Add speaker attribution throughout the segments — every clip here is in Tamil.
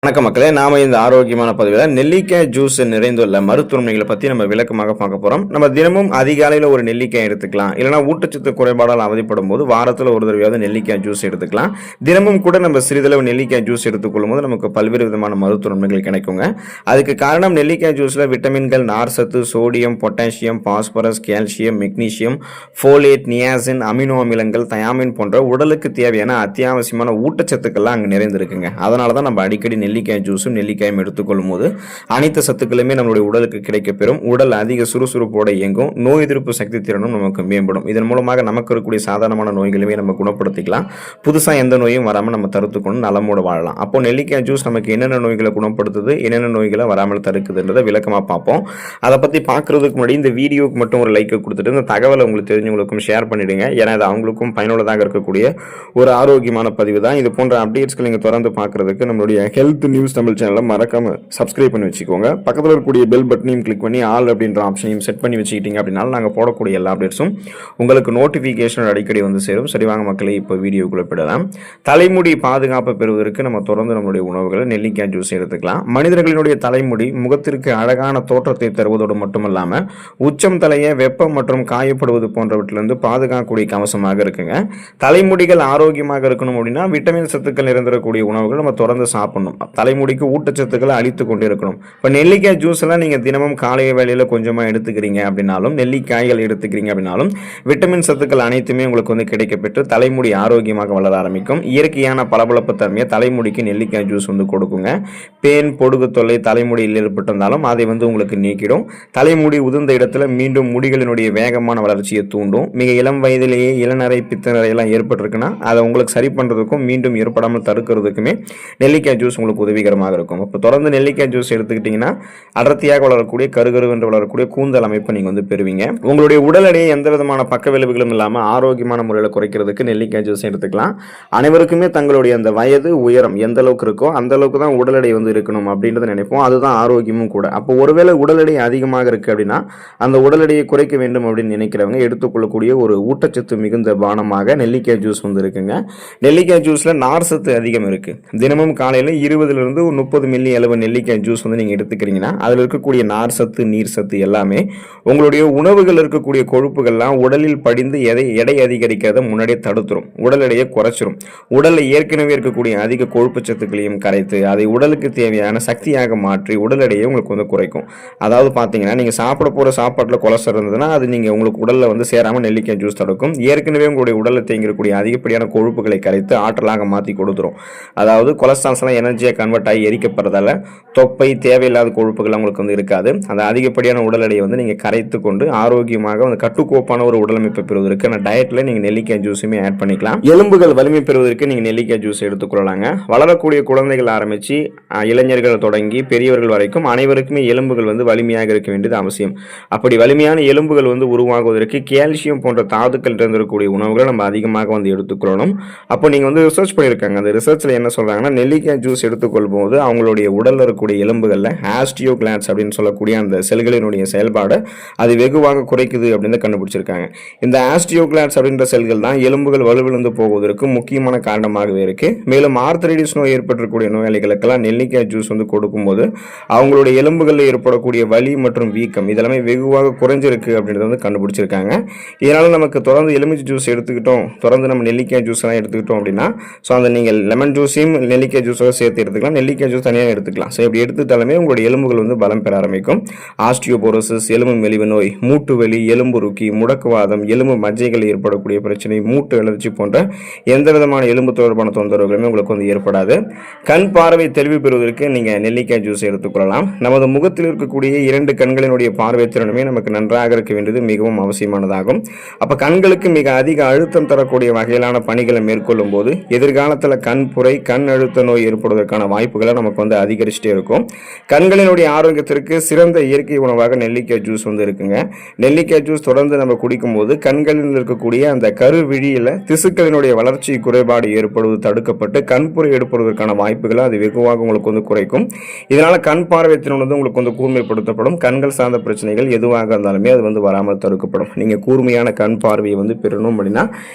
Speaker 1: வணக்கம் மக்களே, நாம இந்த ஆரோக்கியமான பதிவில் நெல்லிக்காய் ஜூஸ் நிறைந்துள்ள மருத்துவமைகளை பற்றி நம்ம விளக்கமாக பார்க்க போகிறோம். நம்ம தினமும் அதிகாலையில் ஒரு நெல்லிக்காய் எடுத்துக்கலாம், இல்லைனா ஊட்டச்சத்து குறைபாடால் அவதிப்படும் போது வாரத்தில் ஒரு தடவையாவது நெல்லிக்காய் ஜூஸ் எடுத்துக்கலாம். தினமும் கூட நம்ம சிறிதளவு நெல்லிக்காய் ஜூஸ் எடுத்துக்கொள்ளும் போது நமக்கு பல்வேறு விதமான மருத்துவமைகள் கிடைக்குங்க. அதுக்கு காரணம் நெல்லிக்காய் ஜூஸில் விட்டமின்கள், நார்சத்து, sodium, potassium, phosphorus, calcium, magnesium, folate, niacin, amino அமிலங்கள், தயாமின் போன்ற உடலுக்கு தேவையான அத்தியாவசியமான ஊட்டச்சத்துக்கள்லாம் அங்கே நிறைந்திருக்குங்க. அதனால தான் நம்ம அடிக்கடி நெல்லிக்காய் ஜூஸும் நெல்லிக்காயும் எடுத்துக்கொள்ளும் போது அனைத்து சத்துக்களுமே நம்மளுடைய உடலுக்கு கிடைக்கப்பெறும். உடல் அதிக சுறுசுறுப்போட இயங்கும், நோய் எதிர்ப்பு சக்தி திறனும் நமக்கு மேம்படும். இதன் மூலமாக நமக்கு இருக்கக்கூடிய சாதாரணமான நோய்களையுமே நம்ம குணப்படுத்திக்கலாம். புதுசாக எந்த நோயும் வராமல் நம்ம தடுத்துக்கொண்டு நலமோடு வாழலாம். அப்போ நெல்லிக்காய் ஜூஸ் நமக்கு என்னென்ன நோய்களை குணப்படுத்துது, என்னென்ன நோய்களை வராமல் தடுக்குதுன்றதை விளக்கமாக பார்ப்போம். அதை பற்றி பார்க்கறதுக்கு முன்னாடி இந்த வீடியோக்கு மட்டும் ஒரு லைக்கை கொடுத்துட்டு இந்த தகவலை உங்களுக்கு தெரிஞ்சவங்களுக்கும் ஷேர் பண்ணிடுங்க. ஏன்னா அது அவங்களுக்கும் பயனுள்ளதாக இருக்கக்கூடிய ஒரு ஆரோக்கியமான பதிவு தான். இது போன்ற அப்டேட்ஸ்களை நீங்கள் தொடர்ந்து பார்க்கறதுக்கு நம்மளுடைய ஹெல்த் நியூஸ் தமிழ் சேனலை மறக்காம சப்ஸ்கிரைப் பண்ணி வச்சுக்கோங்க. பக்கத்தில் இருக்கக்கூடிய பெல் பட்டனையும் கிளிக் பண்ணி ஆல் அப்படின்ற ஆப்ஷனையும் செட் பண்ணி வச்சுக்கிட்டீங்க அப்படின்னா நாங்கள் போடக்கூடிய எல்லா அப்டேட்ஸும் உங்களுக்கு நோட்டிஃபிகேஷன் அடிக்கடி வந்து சேரும். சரிவாங்க மக்களே, இப்போ வீடியோக்குள்ள போயிடலாம். தலைமுடி பாதுகாப்பு பெறுவதற்கு நம்ம தொடர்ந்து நம்மளுடைய உணவுகளை நெல்லிக்காய் ஜூஸ் எடுத்துக்கலாம். மனிதர்களினுடைய தலைமுடி முகத்திற்கு அழகான தோற்றத்தை தருவதோடு மட்டுமல்லாமல் உச்சம் தலையை வெப்பம் மற்றும் காயப்படுவது போன்றவற்றிலிருந்து பாதுகாக்கக்கூடிய கவசமாக இருக்குங்க. தலைமுடிகள் ஆரோக்கியமாக இருக்கணும் அப்படின்னா விட்டமின் சத்துக்கள் நிறைந்திருக்கக்கூடிய உணவுகள் நம்ம தொடர்ந்து சாப்பிடணும். தலைமுடிக்கு ஊட்டச்சத்துக்களை அளித்து கொண்டு இருக்கணும். இப்போ நெல்லிக்காய் ஜூஸ் எல்லாம் நீங்கள் தினமும் காலை வேளையில் கொஞ்சமாக எடுத்துக்கிறீங்க அப்படின்னாலும், நெல்லிக்காய்கள் எடுத்துக்கிறீங்க அப்படின்னாலும் விட்டமின் சத்துக்கள் அனைத்துமே உங்களுக்கு வந்து கிடைக்கப்பெற்று தலைமுடி ஆரோக்கியமாக வளர ஆரம்பிக்கும். இயற்கையான பளபளப்பு தன்மையை தலைமுடிக்கு நெல்லிக்காய் ஜூஸ் வந்து கொடுக்குங்க. பேன், பொடுகு தொல்லை தலைமுடியில் ஏற்பட்டிருந்தாலும் அதை வந்து உங்களுக்கு நீக்கிடும். தலைமுடி உதிர்ந்த இடத்துல மீண்டும் முடிகளினுடைய வேகமான வளர்ச்சியை தூண்டும். மிக இளம் வயதிலேயே இளநரை, பித்தநரை எல்லாம் ஏற்பட்டிருக்குன்னா அதை உங்களுக்கு சரி பண்ணுறதுக்கும் மீண்டும் ஏற்படாமல் தடுக்கிறதுக்குமே நெல்லிக்காய் ஜூஸ் உங்களுக்கு உதவிகரமாக இருக்கும். இப்போ தொடர்ந்து நெல்லிக்காய் ஜூஸ் எடுத்துக்கிட்டிங்கன்னா அடர்த்தியாக வளரக்கூடிய கருகருவென்று வளரக்கூடிய கூந்தல் அமைப்பை நீங்கள் வந்து பெறுவீங்க. உங்களுடைய உடல் எடையை எந்த விதமான பக்க விளைவுகளும் இல்லாமல் ஆரோக்கியமான முறையில் குறைக்கிறதுக்கு நெல்லிக்காய் ஜூஸ் எடுத்துக்கலாம். அனைவருக்குமே தங்களுடைய அந்த வயது, உயரம் எந்த அளவுக்கு இருக்கோ அந்த அளவுக்கு தான் உடல் எடை வந்து இருக்கணும் அப்படின்றத நினைப்போம். அதுதான் ஆரோக்கியமும் கூட. அப்போ ஒருவேளை உடல் எடை அதிகமாக இருக்குது அப்படின்னா அந்த உடல் எடையை குறைக்க வேண்டும் அப்படின்னு நினைக்கிறவங்க எடுத்துக்கொள்ளக்கூடிய ஒரு ஊட்டச்சத்து மிகுந்த பானமாக நெல்லிக்காய் ஜூஸ் வந்து இருக்குங்க. நெல்லிக்காய் ஜூஸில் நார் சத்து அதிகம் இருக்குது. தினமும் காலையில் 20 to 30 மில்லி அளவு நெல்லிக்காய் ஜூஸ் வந்து நீங்கள் எடுத்துக்கிறீங்கன்னா அதில் இருக்கக்கூடிய நார் சத்து, நீர் சத்து எல்லாமே உங்களுடைய உணவுகள் இருக்கக்கூடிய கொழுப்புகள்லாம் உடலில் படிந்து எடை அதிகரிக்கிறத முன்னாடியே தடுத்துரும், உடல் எடையை குறைச்சிரும். உடலில் ஏற்கனவே இருக்கக்கூடிய அதிக கொழுப்பு சத்துக்களையும் கரைத்து அதை உடலுக்கு தேவையான சக்தியாக மாற்றி உடல் எடையை உங்களுக்கு வந்து குறைக்கும். அதாவது பார்த்தீங்கன்னா நீங்கள் சாப்பிட போகிற சாப்பாட்டில் கொலஸ்ட்ரால் இருந்ததுன்னா அது நீங்கள் உங்களுக்கு உடலில் வந்து சேராமல் நெல்லிக்காய் ஜூஸ் தடுக்கும். ஏற்கனவே உங்களுடைய உடலில் தேங்கிருக்கக்கூடிய அதிகப்படியான கொழுப்புகளை கரைத்து ஆற்றலாக மாற்றி கொடுத்துரும். அதாவது கொலஸ்ட்ரால்ஸ் எல்லாம் எனர்ஜியாக கன்வெர்ட் ஆகி எரிக்கப்படுறதால தொப்பை, தேவையில்லாத கொழுப்புகள் உங்களுக்கு வந்து இருக்காது. அந்த அதிகப்படியான உடல் எடையை வந்து நீங்கள் கரைத்து கொண்டு ஆரோக்கியமாக வந்து கட்டுக்கோப்பான ஒரு உடலமைப்பை பெறுவதற்கு அந்த டயட்டில் நீங்கள் நெல்லிக்காய் ஜூஸுமே ஆட் பண்ணிக்கலாம். எலும்புகள் வலிமை பெறுவதற்கு நீங்கள் நெல்லிக்காய் ஜூஸ் எடுத்துக்கொள்ளலாங்க. வளரக்கூடிய குழந்தைகள் ஆரம்பித்து இளைஞர்கள் தொடங்கி பெரியவர்கள் வரைக்கும் அனைவருக்குமே எலும்புகள் வந்து வலிமையாக இருக்க வேண்டியது அவசியம். அப்படி வலிமையான எலும்புகள் வந்து உருவாகுவதற்கு கால்சியம் போன்ற தாதுக்கள் இருந்திருக்கக்கூடிய உணவுகளை நம்ம அதிகமாக வந்து எடுத்துக்கொள்ளணும். அப்போ நீங்கள் வந்து ரிசர்ச் பண்ணியிருக்காங்க. அந்த ரிசர்ச்சில் என்ன சொல்கிறாங்கன்னா, நெல்லிக்காய் ஜூஸ் எடுத்துக்கொள்ளும் போது அவங்களுடைய உடலில் இருக்கக்கூடிய எலும்புகளில் ஆஸ்டியோகிளாட்ஸ் அப்படின்னு சொல்லக்கூடிய அந்த செல்களினுடைய செயல்பாடு அது வெகுவாக குறைக்குது அப்படின்னு கண்டுபிடிச்சிருக்காங்க. இந்த ஆஸ்டியோகிளாட்ஸ் அப்படின்ற செல்கள் தான் எலும்புகள் வலுவிழந்து போவதற்கு முக்கியமான காரணமாகவே இருக்கு. மேலும் ஆர்த்தரைட்டிஸ் நோய் ஏற்பட்டிருக்கக்கூடிய நோயாளிகளுக்கெல்லாம் நெல்லிக்காய் ஜூஸ் வந்து கொடுக்கும்போது அவங்களுடைய எலும்புகளில் ஏற்படக்கூடிய வலி மற்றும் வீக்கம் இதெல்லாமே வெகுவாக குறைஞ்சிருக்கு அப்படின்றத வந்து கண்டுபிடிச்சிருக்காங்க. இதனால நமக்கு தொடர்ந்து எலுமிச்சை ஜூஸ் எடுத்துக்கிட்டோம், தொடர்ந்து நம்ம நெல்லிக்காய் ஜூஸ் எல்லாம் எடுத்துக்கிட்டோம் அப்படின்னா ஸோ அந்த நீங்கள் லெமன் ஜூஸையும் நெல்லிக்காய் ஜூஸோட சேர்த்து எடுத்துக்கலாம், நெல்லிக்காய் ஜூஸ் தனியாக எடுத்துக்கலாம். ஸோ இப்படி எடுத்துட்டாலுமே உங்களுடைய எலும்புகள் வந்து பலம் பெற ஆரம்பிக்கும். ஆஸ்டியோபோரோசிஸ், எலும்பு மெலிவு நோய், மூட்டு வலி, எலும்புருக்கி, முடக்குவாதம், எலும்பு மஜ்ஜைகள் ஏற்படக்கூடிய பிரச்சனை, மூட்டு அலர்ச்சி போன்ற எந்த விதமான எலும்பு தொடர்பான தொந்தரவுகளுமே உங்களுக்கு வந்து ஏற்படாது. கண் பார்வை தெளிவு பெறுவதற்கு நீங்கள் நெல்லிக்காய் ஜூஸ் எடுத்துக்கொள்ளலாம். நமது முகத்தில் இருக்கக்கூடிய 2 கண்களினுடைய பார்வை திறனுமே நமக்கு நன்றாக இருக்க வேண்டியது மிகவும் அவசியமானதாகும். அப்போ கண்களுக்கு மிக அதிக அழுத்தம் தரக்கூடிய வகையிலான பணிகளை மேற்கொள்ளும் போது எதிர்காலத்தில் கண்புரை, கண் அழுத்த நோய் ஏற்படுவதற்கான வாய்ப்புகளை நமக்கு வந்து அதிகரிச்சுட்டே இருக்கும். கண்களினுடைய ஆரோக்கியத்திற்கு சிறந்த இயற்கை உணவாக நெல்லிக்காய் ஜூஸ் வந்து இருக்குங்க. நெல்லிக்காய் ஜூஸ் தொடர்ந்து நம்ம குடிக்கும் போது கண்களில் இருக்கக்கூடிய அந்த கருவிழியில் திசுக்களினுடைய வளர்ச்சி குறைபாடு ஏற்படுவது தடுக்கப்பட்டு கண்புரை ஏற்படுவதற்கான வாய்ப்புகளை அது வெகுவாக உங்களுக்கு வந்து குறைக்கும். இதனால கண் பார்வை திறன் வந்து உங்களுக்கு வந்து கூர்மைப்படுத்தப்படும். கண்கள் சார்ந்த பிரச்சனைகள் எதுவாக இருந்தாலுமே அது வந்து வராமல் தடுக்கப்படும். நீங்கள் கூர்மையான கண் பார்வையை வந்து பெறணும் அப்படின்னா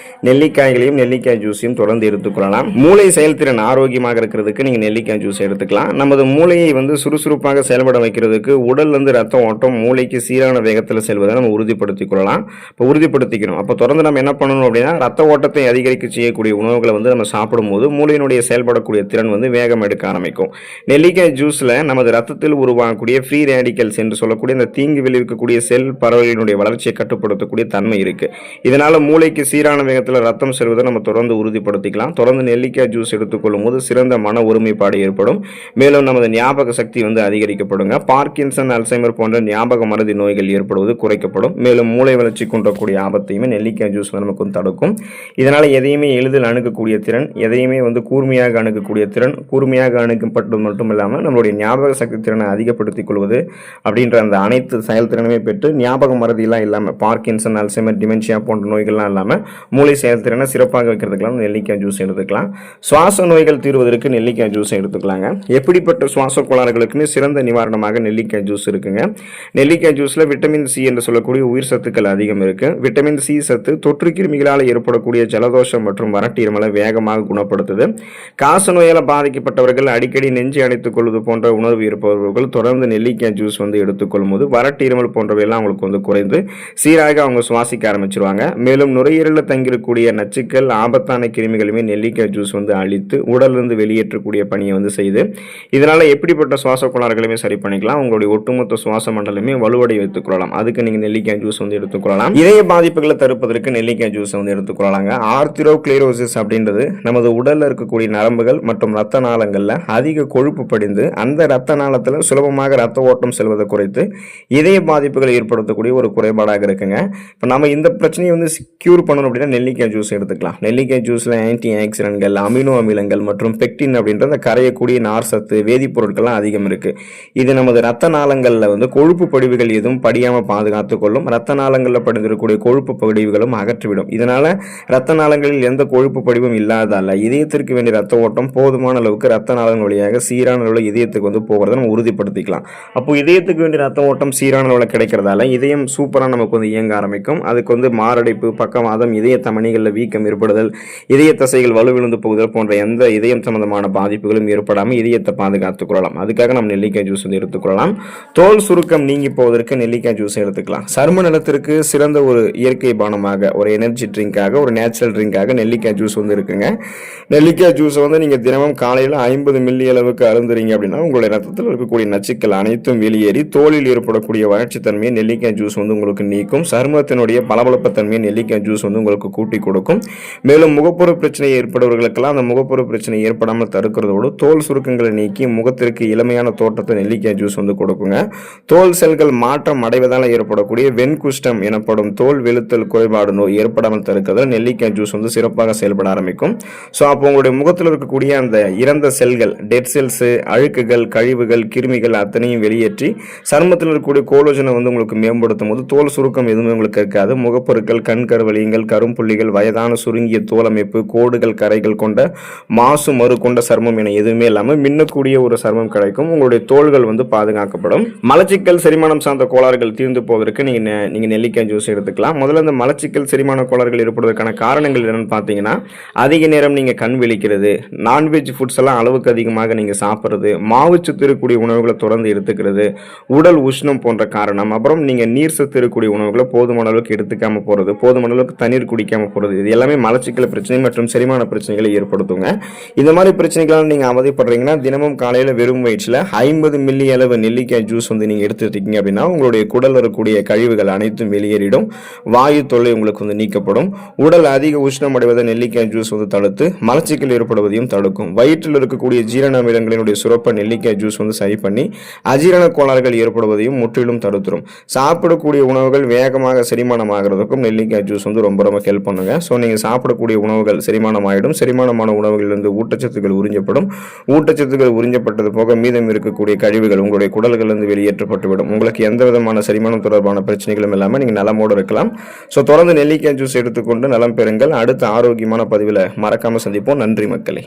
Speaker 1: நெல்லிக்காய்களையும் நெல்லிக்காய் ஜூஸையும் தொடர்ந்து எடுத்துக்கொள்ளலாம். மூளை செயல்திறன் ஆரோக்கியமாக இருக்கிறதுக்கு நீங்கள் நெல்லிக்காய் நெல்லிக்காய் ஜூஸ் எடுத்துக்கலாம். நமது மூளையை வந்து சுறுசுறுப்பாக செயல்பட வைக்கிறதுக்கு உடல்லேருந்து ரத்த ஓட்டம் மூளைக்கு சீரான வேகத்தில் செல்வதை நம்ம உறுதிப்படுத்திக் கொள்ளலாம். இப்போ உறுதிப்படுத்திக்கணும். அப்போ தொடர்ந்து நம்ம என்ன பண்ணணும் அப்படின்னா, ரத்த ஓட்டத்தை அதிகரிக்க செய்யக்கூடிய உணவுகளை வந்து நம்ம சாப்பிடும்போது மூளையினுடைய செயல்படக்கூடிய திறன் வந்து வேகம் எடுக்க ஆரம்பிக்கும். நெல்லிக்காய் ஜூஸில் நமது ரத்தத்தில் உருவாகக்கூடிய ஃப்ரீ ரேடிக்கல்ஸ் என்று சொல்லக்கூடிய இந்த தீங்கு விளைவிக்கக்கூடிய செல் பரவலினுடைய வளர்ச்சியை கட்டுப்படுத்தக்கூடிய தன்மை இருக்கு. இதனால மூளைக்கு சீரான வேகத்தில் ரத்தம் செல்வதை நம்ம தொடர்ந்து உறுதிப்படுத்திக்கலாம். தொடர்ந்து நெல்லிக்காய் ஜூஸ் எடுத்துக்கொள்ளும் போது சிறந்த மன ஒருமைப்பாடு ஏற்படும். மேலும் நமது ஞாபக சக்தி வந்து அதிகரிக்கப்படுங்க. பார்க்கின்சன், அல்சைமர் போன்ற ஞாபக மறதி நோய்கள் ஏற்படுவது குறைக்கப்படும். மேலும் மூளை வளர்ச்சி கொண்டக்கூடிய ஆபத்தையுமே நெல்லிக்காய் ஜூஸ் நமக்கு தடுக்கும். இதனால எதையுமே எளிதில் அணுகக்கூடிய திறன், எதையுமே வந்து கூர்மையாக அணுகக்கூடிய திறன், கூர்மையாக அணுகப்பட்டது மட்டும் இல்லாமல் நம்மளுடைய ஞாபக சக்தி திறனை அதிகப்படுத்திக் கொள்வது அப்படின்ற அந்த அனைத்து செயல்திறனுமே பெற்று ஞாபக மறதியெல்லாம் இல்லாமல் பார்க்கின்சன், அல்சைமர், டிமென்ஷியா போன்ற நோய்கள்லாம் இல்லாமல் மூளை செயல்திறனை சிறப்பாக வைக்கிறதுக்கெல்லாம் நெல்லிக்காய் ஜூஸ் எடுத்துக்கலாம். சுவாச நோய்கள் தீர்வதற்கு நெல்லிக்காய் ஜூஸ் எடுத்துக்கலாங்க. எப்படிப்பட்ட சுவாச கோளாறுகளுக்குமே சிறந்த நிவாரணமாக நெல்லிக்காய் ஜூஸ் இருக்குங்க. நெல்லிக்காய் ஜூஸில் விட்டமின் சி என்று சொல்லக்கூடிய உயிர் சத்துக்கள் அதிகம் இருக்கு. விட்டமின் சி சத்து தொற்று கிருமிகளால் ஏற்படக்கூடிய ஜலதோஷம் மற்றும் வறட்டு இருமலை வேகமாக குணப்படுத்துது. காச நோயால் பாதிக்கப்பட்டவர்கள், அடிக்கடி நெஞ்சு அடைத்துக் கொள்வது போன்ற உணர்வு இருப்பவர்கள் தொடர்ந்து நெல்லிக்காய் ஜூஸ் வந்து எடுத்துக்கொள்ளும் போது வறட்டு இருமல் போன்றவையெல்லாம் அவங்களுக்கு வந்து குறைந்து சீராக அவங்க சுவாசிக்க ஆரம்பிச்சிருவாங்க. மேலும் நுரையீரலில் தங்கியிருக்கக்கூடிய நச்சுக்கள், ஆபத்தான கிருமிகளுமே நெல்லிக்காய் ஜூஸ் வந்து அழித்து உடலிருந்து வெளியேற்றக்கூடிய பணியை வந்து செய்து இதனால எப்படிப்பட்ட சுவாச கோளாறுகளையுமே சரி பண்ணிக்கலாம். உங்களுடைய ஒட்டுமொத்த சுவாச மண்டலமே வலுவடை வைத்துக் கொள்ளலாம். அதுக்கு நீங்க நெல்லிக்காய் ஜூஸ் வந்து எடுத்துக்கொள்ளலாம். இதய பாதிப்புகளை தடுப்பதற்கு நெல்லிக்காய் ஜூஸ் வந்து எடுத்துக்கொள்ளலாங்க. ஆர்த்திரோக்ளீரோசிஸ் அப்படின்றது நமது உடல்ல இருக்கக்கூடிய நரம்புகள் மற்றும் ரத்த நாளங்கள்ல அதிக கொழுப்பு படிந்து அந்த ரத்த நாளத்தில் சுலபமாக ரத்த ஓட்டம் செல்வதை குறைத்து இதய பாதிப்புகளை ஏற்படுத்தக்கூடிய ஒரு குறைபாடாக இருக்குங்க. இப்போ நம்ம இந்த பிரச்சனையை வந்து கியூர் பண்ணணும் அப்படின்னா நெல்லிக்காய் ஜூஸ் எடுத்துக்கலாம். நெல்லிக்காய் ஜூஸ்ல ஆன்டி ஆக்சிடென்ட்கள், அமினோ அமிலங்கள் மற்றும் பெக்டின் அப்படின்ற அந்த கரையக்கூடிய நார் சத்து, வேதிப்பொருட்கள்லாம் அதிகம் இருக்கு. இது நமது ரத்த நாளங்களில் வந்து கொழுப்பு படிவுகள் எதுவும் படியாமல் பாதுகாத்துக் கொள்ளும். ரத்த நாளங்களில் படிந்திருக்கக்கூடிய கொழுப்பு படிவுகளும் அகற்றிவிடும். இதனால ரத்த நாளங்களில் எந்த கொழுப்பு படிவும் இல்லாதால இதயத்திற்கு வேண்டிய ரத்த ஓட்டம் போதுமான அளவுக்கு ரத்த நாளங்கள் வழியாக சீரான அளவில் இதயத்துக்கு வந்து போகிறத நம்ம உறுதிப்படுத்திக்கலாம். அப்போ இதயத்துக்கு வேண்டிய ரத்த ஓட்டம் சீரான அளவில் கிடைக்கிறதால இதயம் சூப்பராக நமக்கு வந்து இயங்க ஆரம்பிக்கும். அதுக்கு வந்து மாரடைப்பு, பக்கவாதம், இதய தமனிகளில் வீக்கம் ஏற்படுதல், இதய தசைகள் வலுவிழுந்து போகுதல் போன்ற எந்த இதயம் சம்பந்தமான பாதிப்புகளும் ஏற்படாமல் இதயத்தை பாதுகாத்துக் கொள்ளலாம். அதுக்காக நம்ம நெல்லிக்காய் ஜூஸ் வந்து எடுத்துக்கொள்ளலாம். தோல் சுருக்கம் நீங்கி போவதற்கு நெல்லிக்காய் ஜூஸ் எடுத்துக்கலாம். சரும நலத்திற்கு சிறந்த ஒரு இயற்கை பானமாக, ஒரு எனர்ஜி ட்ரிங்காக, ஒரு நேச்சுரல் ட்ரிங்காக நெல்லிக்காய் ஜூஸ் வந்து இருக்குங்க. நெல்லிக்காய் ஜூஸ் வந்து நீங்க தினமும் காலையில் 50 மில்லி அளவுக்கு அருந்துறீங்க அப்படின்னா உங்களுடைய ரத்தத்தில் இருக்கக்கூடிய நச்சுக்கள் அனைத்தும் வெளியேறி தோலில் ஏற்படக்கூடிய வறட்சி தன்மையை நெல்லிக்காய் ஜூஸ் வந்து உங்களுக்கு நீக்கும். சருமத்தினுடைய பளபளப்பு தன்மையை நெல்லிக்காய் ஜூஸ் வந்து உங்களுக்கு கூட்டி கொடுக்கும். மேலும் முகப்பொரு பிரச்சனை ஏற்படுவர்களுக்கெல்லாம் அந்த முகப்பொரு பிரச்சனை ஏற்படாமல் தடுக்கிறதோடு தோல் சுருக்கங்களை நீக்கி முகத்திற்கு இளமையான தோற்றத்தை நெல்லிக்காய் ஜூஸ் வந்து கொடுக்குங்க. தோல் செல்கள் மாற்றம் அடைவதால் ஏற்படக்கூடிய வெண்குஷ்டம் எனப்படும் தோல் வெளுத்தல் குறைபாடு நோய் ஏற்படாமல் தடுக்கிறத நெல்லிக்காய் ஜூஸ் வந்து சிறப்பாக செயல்பட ஆரம்பிக்கும். ஸோ அப்போ உங்களுடைய முகத்தில் இருக்கக்கூடிய அந்த இறந்த செல்கள், டெட் செல்ஸ், அழுக்குகள், கழிவுகள், கிருமிகள் அத்தனையும் வெளியேற்றி சருமத்தில் இருக்கக்கூடிய கோலோஜனை வந்து உங்களுக்கு மேம்படுத்தும் போது தோல் சுருக்கம் எதுவுமே உங்களுக்கு இருக்காது. முகப்பொருட்கள், கண் கருவலியங்கள், கரும்புள்ளிகள், வயதான சுருங்கிய தோலமைப்பு, கோடுகள், கரைகள் கொண்ட மாசு மறு கொண்ட சருமம் என எதுவுமே இல்லாமல் மின்னக்கூடிய ஒரு சருமம் கிடைக்கும். உங்களுடைய தோள்கள் வந்து பாதுகாக்கப்படும். மலச்சிக்கல், செரிமானம் சார்ந்த கோளாறுகள் தீர்ந்து போவதற்கு நீங்க நெல்லிக்காய் ஜூஸ் எடுத்துக்கலாம். முதல்ல இந்த மலச்சிக்கல், செரிமான கோளாறுகள் ஏற்படுவதற்கான காரணங்கள் என்னன்னு பார்த்தீங்கன்னா, அதிக நேரம் நீங்க கண் விழிக்கிறது, நான்வெஜ் ஃபுட்ஸ் எல்லாம் அளவுக்கு அதிகமாக நீங்க சாப்பிட்றது, மாவுச்சத்து இருக்கக்கூடிய உணவுகளை தொடர்ந்து எடுத்துக்கிறது, உடல் உஷ்ணம் போன்ற காரணம், அப்புறம் நீங்க நீர் சத்து இருக்கக்கூடிய உணவுகளை போதுமான அளவுக்கு எடுத்துக்காம போறது, போதுமான அளவுக்கு தண்ணீர் குடிக்காம போறது, இது எல்லாமே மலச்சிக்கல் பிரச்சனை மற்றும் செரிமான பிரச்சனைகளை ஏற்படுத்துங்க. இந்த மாதிரி பிரச்சனைகளால் நீங்க அவதிப்படுறீங்கன்னா தினமும் காலையில வெறும் வயிற்றில் 50 மில்லி அளவு நெல்லிக்காய் ஜூஸ் வந்து நீங்க எடுத்துட்டீங்க அப்படின்னா உங்களுடைய குடல் இருக்கக்கூடிய கழிவுகள் அனைத்தும் வெளியேறிடும். வாயு தொல்லை உங்களுக்கு வந்து நீக்கப்படும். உடல் அதிக உஷ்ணம் அடைவதை நெல்லிக்காய் ஜூஸ் வந்து தடுத்து மலச்சிக்கல் ஏற்படுவதையும் தடுக்கும். வயிற்றில் இருக்கக்கூடிய ஜீரண அமிலங்களினுடைய சுரப்ப நெல்லிக்காய் ஜூஸ் வந்து சரி பண்ணி அஜீரண கோளாறுகள் ஏற்படுவதையும் முற்றிலும் தடுத்துரும். சாப்பிடக்கூடிய உணவுகள் வேகமாக செரிமானம் ஆகிறதுக்கும் நெல்லிக்காய் ஜூஸ் வந்து ரொம்ப ரொம்ப ஹெல்ப் பண்ணுங்க. ஸோ நீங்க சாப்பிடக்கூடிய உணவுகள் செரிமானம் ஆகிடும். செரிமானமான உணவுகளிலிருந்து ஊட்டச்சத்துக்கள் உறிஞ்சப்படும். ஊட்டச்சத்துக்கள் உறிஞ்சப்பட்டது போக மீதம் இருக்கக்கூடிய கழிவுகள் உங்களுடைய குடல்களிலிருந்து வெளியேற்றப்பட்டுவிடும். உங்களுக்கு எந்த விதமான செரிமானம் தொடர்பான பிரச்சனைகளும் இல்லாமல் நீங்க நலமோடு இருக்கலாம். ஸோ தொடர்ந்து நெல்லிக்காய் ஜூஸ் எடுத்துக்கொண்டு நலம் பெறுங்கள். அடுத்த ஆரோக்கியமான பதிவில் மறக்காம சந்திப்போம். நன்றி மக்களே.